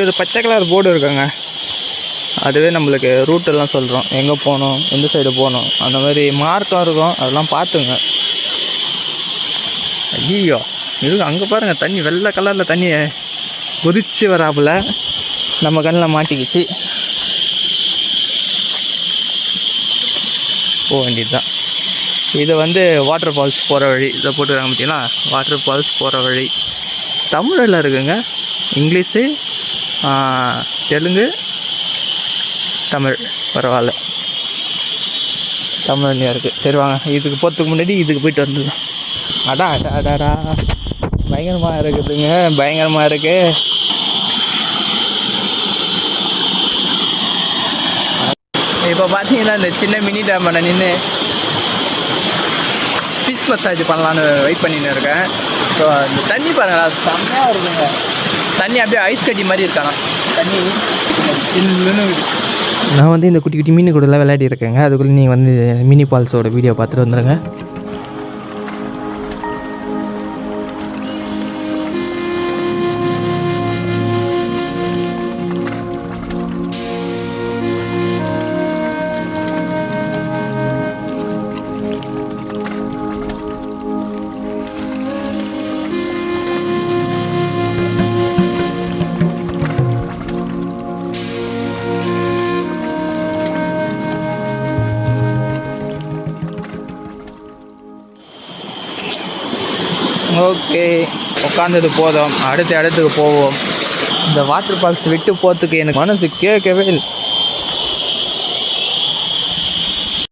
இது பச்சை colour board இருக்குங்க, அதுவே நம்மளுக்கு ரூட்டெல்லாம் சொல்கிறோம், எங்கே போகணும், எந்த சைடு போகணும், அந்த மாதிரி மார்க்கம் இருக்கும். அதெல்லாம் பார்த்துங்க. ஐயோ இது அங்கே பாருங்கள், தண்ணி வெள்ளை கலரில் தண்ணியை குதிச்சு வராப்புல நம்ம கண்ணில் மாட்டிக்கிச்சு. போக வேண்டியது தான். இது வந்து வாட்டர் ஃபால்ஸ் போகிற வழி. இதை போட்டுருக்காங்க பார்த்தீங்கன்னா, வாட்டர் ஃபால்ஸ் போகிற வழி. தமிழில் இருக்குங்க, இங்கிலீஷு, தெலுங்கு, தமிழ். பரவாயில்ல, தமிழ்லையும் இருக்குது. சரி வாங்க, இதுக்கு போகிறதுக்கு முன்னாடி இதுக்கு போயிட்டு வந்துடலாம். அடாடா பயங்கரமாக இருக்குதுங்க, பயங்கரமாக இருக்குது. இப்போ பார்த்தீங்கன்னா இந்த சின்ன மினி டேமோட நின்று ஃபிஷ் மசாஜ் பண்ணலான்னு வெயிட் பண்ணின்னு இருக்கேன். ஸோ இந்த தண்ணி பாருங்களா, செம்மையாக இருக்குங்க. தண்ணி அப்படியே ஐஸ் கட்டி மாதிரி இருக்கானா தண்ணி. நான் வந்து இந்த குட்டி குட்டி மீன் கூடலாம் விளையாடி இருக்கேங்க. அதுக்குள்ளே நீங்கள் வந்து மினி ஃபால்ஸோட வீடியோ பார்த்துட்டு வந்துடுங்க. ஓகே, உட்காந்தது போதும், அடுத்த இடத்துக்கு போவோம். இந்த வாட்டர் ஃபால்ஸ் விட்டு போகிறதுக்கு எனக்கு மனசு கேட்கவே இல்லை.